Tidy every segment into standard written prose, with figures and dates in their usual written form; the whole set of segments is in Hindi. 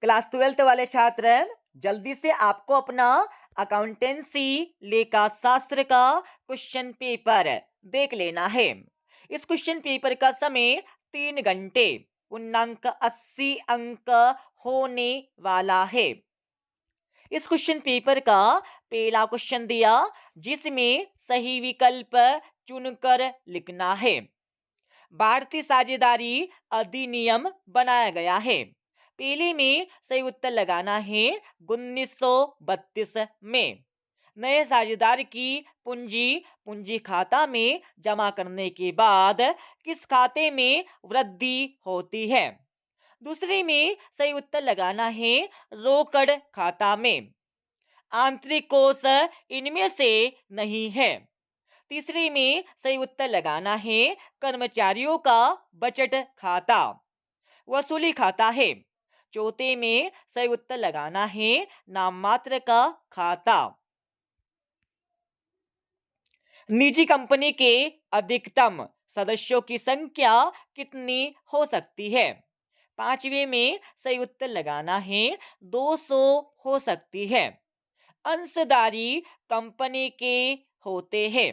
क्लास 12th वाले छात्र, जल्दी से आपको अपना अकाउंटेंसी लेखा शास्त्र का क्वेश्चन पेपर देख लेना है। इस क्वेश्चन पेपर का समय 3 घंटे, पूर्णांक 80 अंक होने वाला है। इस क्वेश्चन पेपर का पहला क्वेश्चन दिया, जिसमें सही विकल्प चुनकर लिखना है। भारतीय साझेदारी अधिनियम बनाया गया है। पहले में सही उत्तर लगाना है 1932 में। नए साझेदार की पूंजी पूंजी खाता में जमा करने के बाद किस खाते में वृद्धि होती है? दूसरे में सही उत्तर लगाना है रोकड़ खाता में। आंतरिक कोष इनमें से नहीं है। तीसरे में सही उत्तर लगाना है कर्मचारियों का बचत खाता, वसूली खाता है। चौथे में सही उत्तर लगाना है नाम मात्र का खाता। निजी कंपनी के अधिकतम सदस्यों की संख्या कितनी हो सकती है? पांचवे में सही उत्तर लगाना है 200 हो सकती है। अंशधारी कंपनी के होते हैं।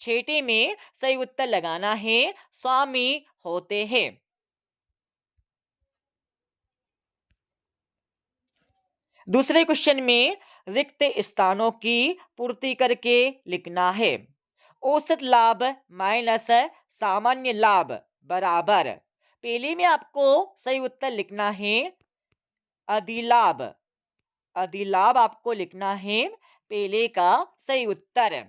छठे में सही उत्तर लगाना है स्वामी होते हैं। दूसरे क्वेश्चन में रिक्त स्थानों की पूर्ति करके लिखना है। औसत लाभ माइनस सामान्य लाभ बराबर। पहले में आपको सही उत्तर लिखना है अधिलाभ। अधिलाभ आपको लिखना है पहले का सही उत्तर।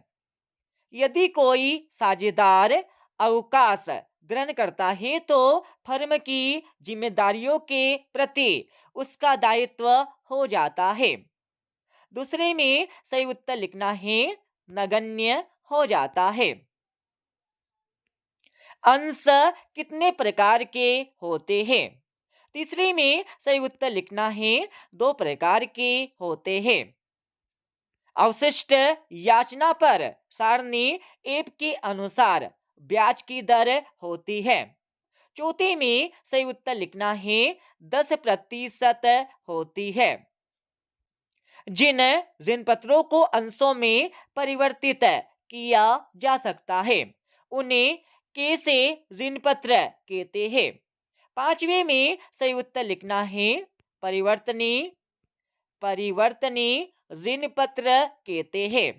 यदि कोई साझेदार अवकाश ग्रहण करता है तो फर्म की जिम्मेदारियों के प्रति उसका दायित्व हो जाता है। दूसरे में सही उत्तर लिखना है नगण्य हो जाता है। अंश कितने प्रकार के होते हैं? तीसरे में सही उत्तर लिखना है 2 प्रकार के होते हैं। अवशिष्ट याचना पर सारणी ऐप के अनुसार ब्याज की दर होती है। चौथे में सही उत्तर लिखना है 10% होती है। जिन ऋण पत्रों को अंशों में परिवर्तित किया जा सकता है उन्हें कैसे ऋण पत्र कहते हैं? पांचवे में सही उत्तर लिखना है परिवर्तनीय परिवर्तनीय ऋण पत्र कहते हैं।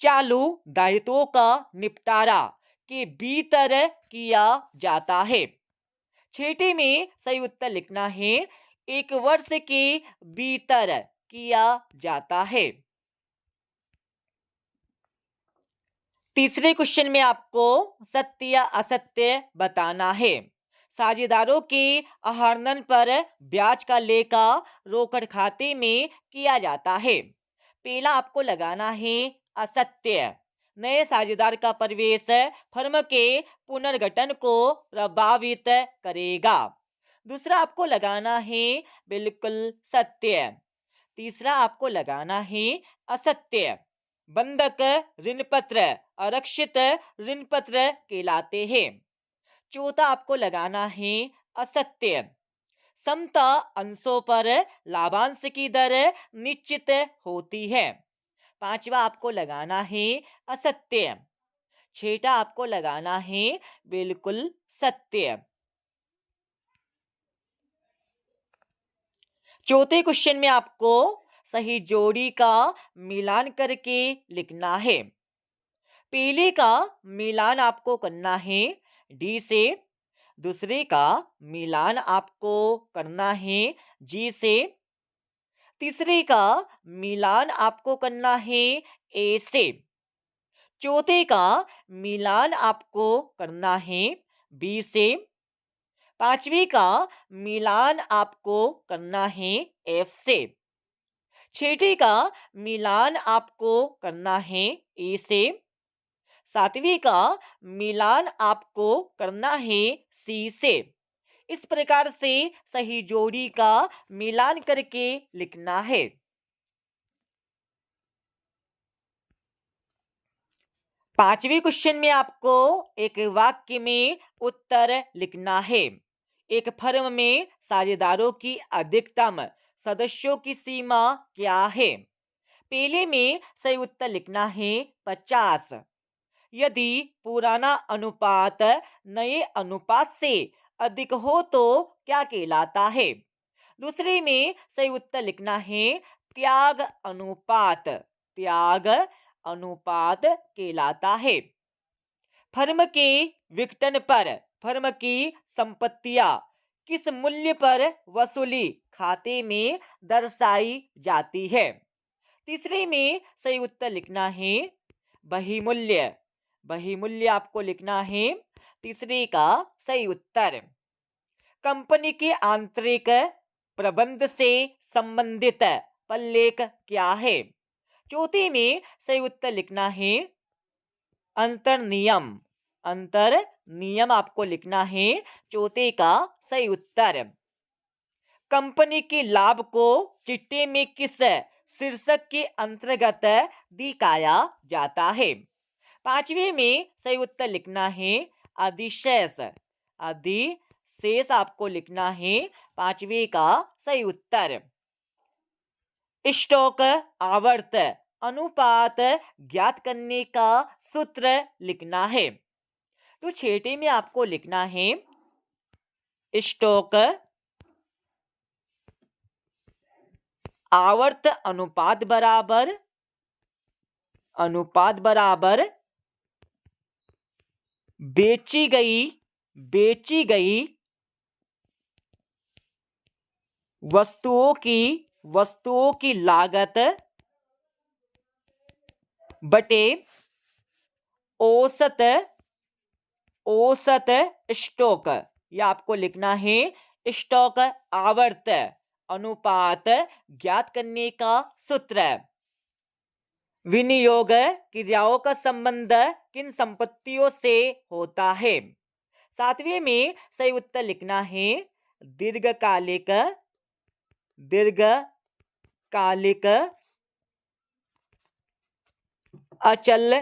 चालू दायित्वों का निपटारा के भीतर किया जाता है। छठे में सही उत्तर लिखना है 1 वर्ष के भीतर किया जाता है। तीसरे क्वेश्चन में आपको सत्य या असत्य बताना है। साझेदारों के आहरण पर ब्याज का लेखा रोकड़ खाते में किया जाता है। पहला आपको लगाना है असत्य। नए साझेदार का प्रवेश फर्म के पुनर्गठन को प्रभावित करेगा। दूसरा आपको लगाना है बिल्कुल सत्य। तीसरा आपको लगाना है असत्य। बंधक ऋण पत्र आरक्षित ऋण पत्र कहलाते हैं। चौथा आपको लगाना है असत्य। समता अंशों पर लाभांश की दर निश्चित होती है। पांचवा आपको लगाना है असत्य। छठा आपको लगाना है बिल्कुल सत्य। चौथे क्वेश्चन में आपको सही जोड़ी का मिलान करके लिखना है। पहले का मिलान आपको करना है डी से। दूसरे का मिलान आपको करना है जी से। तीसरे का मिलान आपको करना है ए से। चौथे का मिलान आपको करना है बी से। पांचवी का मिलान आपको करना है एफ से। छठे का मिलान आपको करना है ए से। सातवीं का मिलान आपको करना है सी से। इस प्रकार से सही जोड़ी का मिलान करके लिखना है। पांचवें क्वेश्चन में आपको एक वाक्य में उत्तर लिखना है। एक फर्म में साझेदारों की अधिकतम सदस्यों की सीमा क्या है? पहले में सही उत्तर लिखना है 50। यदि पुराना अनुपात नए अनुपात से अधिक हो तो क्या कहलाता है? दूसरे में सही उत्तर लिखना है त्याग अनुपात। त्याग अनुपात कहलाता है। फर्म के विघटन पर फर्म की संपत्तियां किस मूल्य पर वसूली खाते में दर्शाई जाती है? तीसरे में सही उत्तर लिखना है बहिमूल्य। बहिमूल्य आपको लिखना है तीसरे का सही उत्तर। कंपनी के आंतरिक प्रबंध से संबंधित प्रलेख क्या है? चौथे में सही उत्तर लिखना है अंतर नियम। अंतर नियम आपको लिखना है चौथे का सही उत्तर। कंपनी के लाभ को चिट्ठे में किस शीर्षक के अंतर्गत दिखाया जाता है? पांचवे में सही उत्तर लिखना है अधिशेष। अधिशेष आपको लिखना है पांचवे का सही उत्तर। स्टॉक आवर्त अनुपात ज्ञात करने का सूत्र लिखना है। तो छठे में आपको लिखना है स्टॉक आवर्त अनुपात बराबर बेची गई वस्तुओं की लागत बटे औसत स्टॉक। यह आपको लिखना है स्टॉक आवर्त अनुपात ज्ञात करने का सूत्र। विनियोग क्रियाओं का संबंध किन संपत्तियों से होता है? सातवें में सही उत्तर लिखना है दीर्घकालिक अचल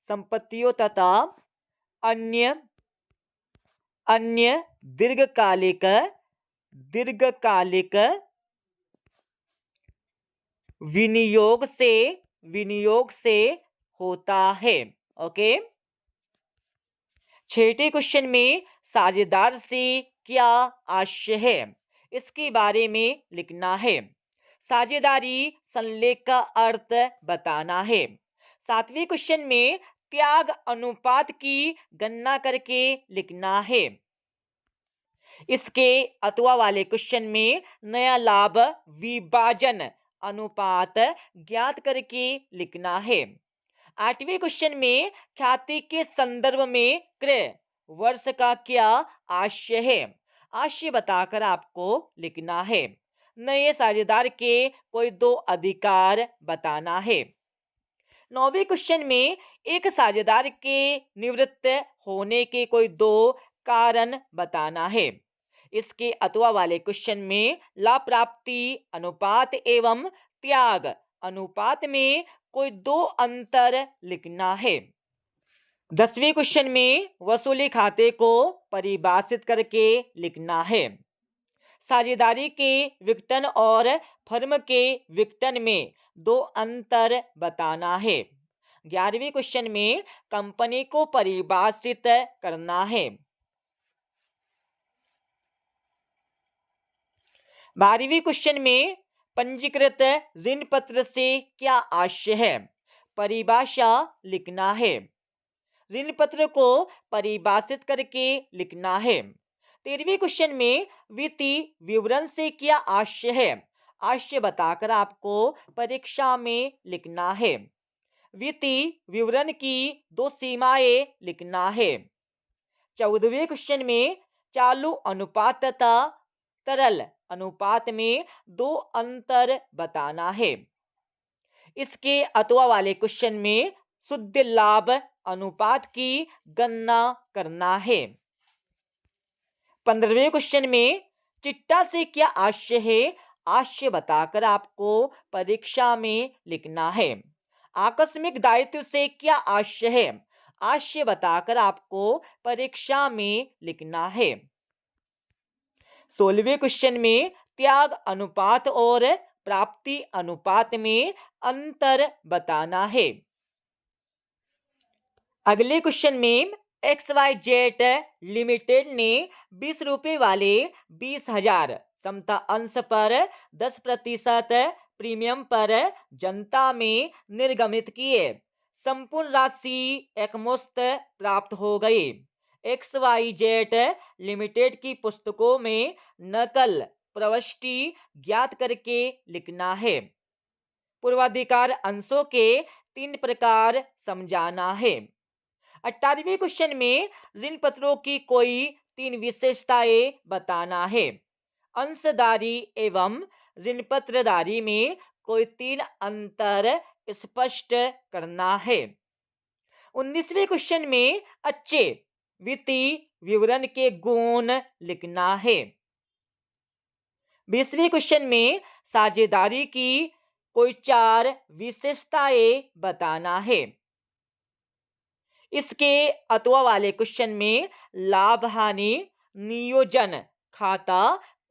संपत्तियों तथा अन्य दीर्घकालिक विनियोग से होता है। ओके। छठे क्वेश्चन में साझेदार से क्या आशय है? इसके बारे में लिखना है। साझेदारी संलेख का अर्थ बताना है। सातवें क्वेश्चन में त्याग अनुपात की गणना करके लिखना है। इसके अथवा वाले क्वेश्चन में नया लाभ विभाजन अनुपात ज्ञात करके लिखना है। आठवें क्वेश्चन में ख्याति के संदर्भ में क्रय वर्ष का क्या आशय है? आशय बताकर आपको लिखना है। नए साझेदार के कोई दो अधिकार बताना है। नौवें क्वेश्चन में एक साझेदार के निवृत्त होने के कोई दो कारण बताना है। इसके अथवा वाले क्वेश्चन में लाभ प्राप्ति अनुपात एवं त्याग अनुपात में कोई दो अंतर लिखना है। 10वें क्वेश्चन में वसूली खाते को परिभाषित करके लिखना है। साझेदारी के विघटन और फर्म के विघटन में दो अंतर बताना है। 11वें क्वेश्चन में कंपनी को परिभाषित करना है। 12वें क्वेश्चन में पंजीकृत ऋण पत्र से क्या आशय है? परिभाषा लिखना है। ऋण पत्र को परिभाषित करके लिखना है। 13वें क्वेश्चन में वित्तीय विवरण से क्या आशय है? आशय बताकर आपको परीक्षा में लिखना है। वित्तीय विवरण की दो सीमाएं लिखना है। 14वें क्वेश्चन में चालू अनुपात तथा तरल अनुपात में दो अंतर बताना है। इसके अथवा वाले क्वेश्चन में शुद्ध लाभ अनुपात की गणना करना है। 15वें क्वेश्चन में चिट्ठा से क्या आशय है? आशय बताकर आपको परीक्षा में लिखना है। आकस्मिक दायित्व से क्या आशय है? आशय बताकर आपको परीक्षा में लिखना है। 16वें क्वेश्चन में त्याग अनुपात और प्राप्ति अनुपात में अंतर बताना है। अगले क्वेश्चन में XYZ लिमिटेड ने 20 रुपए वाले 20,000 समता अंश पर 10% प्रीमियम पर जनता में निर्गमित किए। संपूर्ण राशि एकमुश्त प्राप्त हो गई। XYZ लिमिटेड की पुस्तकों में नकल प्रविष्टि ज्ञात करके लिखना है। पूर्वाधिकार अंशों के 3 प्रकार समझाना है। 18वें क्वेश्चन में ऋण पत्रों की कोई 3 विशेषताएं बताना है। अंशधारी एवं ऋण पत्रधारी में कोई 3 अंतर स्पष्ट करना है। 19वें क्वेश्चन में अच्छे वित्तीय विवरण के गुण लिखना है। 20वें क्वेश्चन में साझेदारी की कोई 4 विशेषताएं बताना है। इसके अथवा वाले क्वेश्चन में लाभ हानि नियोजन खाता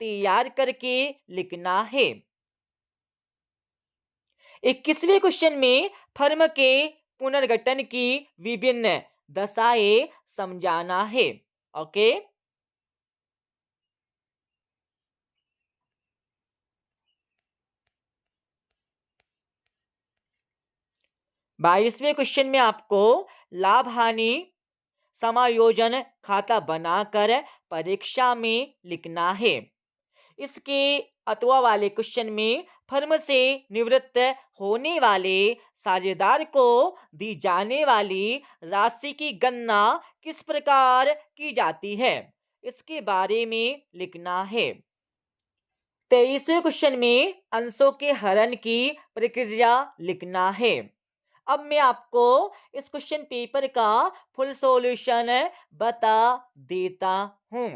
तैयार करके लिखना है। 21वें क्वेश्चन में फर्म के पुनर्गठन की विभिन्न दशाएं समझाना है। ओके, 22वें क्वेश्चन में आपको लाभ हानि समायोजन खाता बनाकर परीक्षा में लिखना है। इसके अथवा वाले क्वेश्चन में फर्म से निवृत्त होने वाले साझेदार को दी जाने वाली राशि की गणना किस प्रकार की जाती है, इसके बारे में लिखना है। 23वें क्वेश्चन में अंशों के हरण की प्रक्रिया लिखना है। अब मैं आपको इस क्वेश्चन पेपर का फुल सॉल्यूशन बता देता हूं।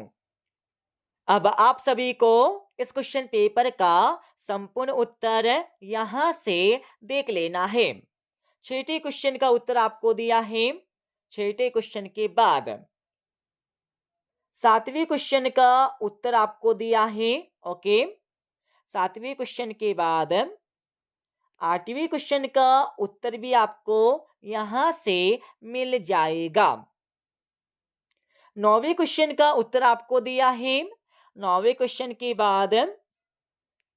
अब आप सभी को इस क्वेश्चन पेपर का संपूर्ण उत्तर यहां से देख लेना है। छठे क्वेश्चन का उत्तर आपको दिया है। छठे क्वेश्चन के बाद 7वें क्वेश्चन का उत्तर आपको दिया है। ओके, 7वें क्वेश्चन के बाद 8वें क्वेश्चन का उत्तर भी आपको यहां से मिल जाएगा। 9वें क्वेश्चन का उत्तर आपको दिया है। 9वें क्वेश्चन के बाद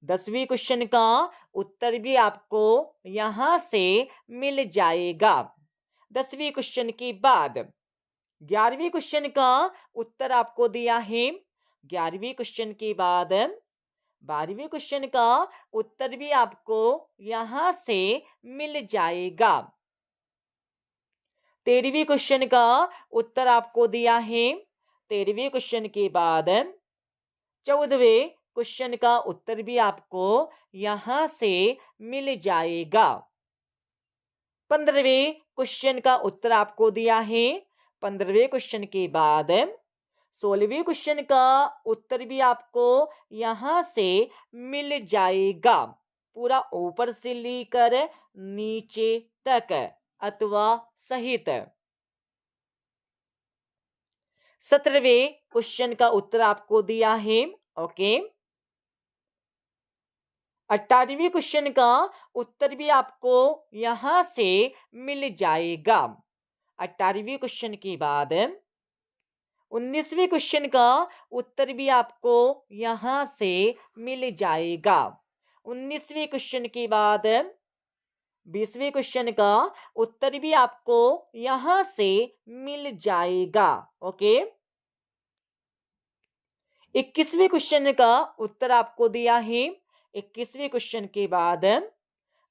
10वें क्वेश्चन का उत्तर भी आपको यहां से मिल जाएगा। 10वें क्वेश्चन के बाद 11वें क्वेश्चन का उत्तर आपको दिया है। 11वें क्वेश्चन के बाद 12वें क्वेश्चन का उत्तर भी आपको यहां से मिल जाएगा। 13वें क्वेश्चन का उत्तर आपको दिया है। 13वें क्वेश्चन के बाद 14वें क्वेश्चन का उत्तर भी आपको यहां से मिल जाएगा। 15वें क्वेश्चन का उत्तर आपको दिया है। 15वें क्वेश्चन के बाद 16वें क्वेश्चन का उत्तर भी आपको यहां से मिल जाएगा, पूरा ऊपर से लेकर नीचे तक अथवा सहित। 17वें क्वेश्चन का उत्तर आपको दिया है। ओके, 18वें क्वेश्चन का उत्तर भी आपको यहां से मिल जाएगा। 18वें क्वेश्चन के बाद 19वें क्वेश्चन का उत्तर भी आपको यहां से मिल जाएगा। 19वें क्वेश्चन के बाद 20वें क्वेश्चन का उत्तर भी आपको यहां से मिल जाएगा। ओके, 21वें क्वेश्चन का उत्तर आपको दिया है। 21वें क्वेश्चन के बाद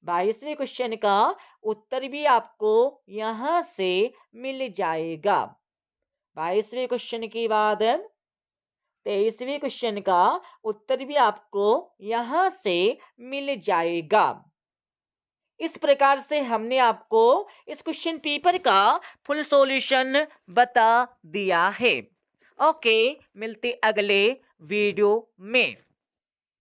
22वें क्वेश्चन का उत्तर भी आपको यहां से मिल जाएगा। 22वें क्वेश्चन के बाद 23वें क्वेश्चन का उत्तर भी आपको यहां से मिल जाएगा। इस प्रकार से हमने आपको इस क्वेश्चन पेपर का फुल सॉल्यूशन बता दिया है। ओके, मिलते अगले वीडियो में।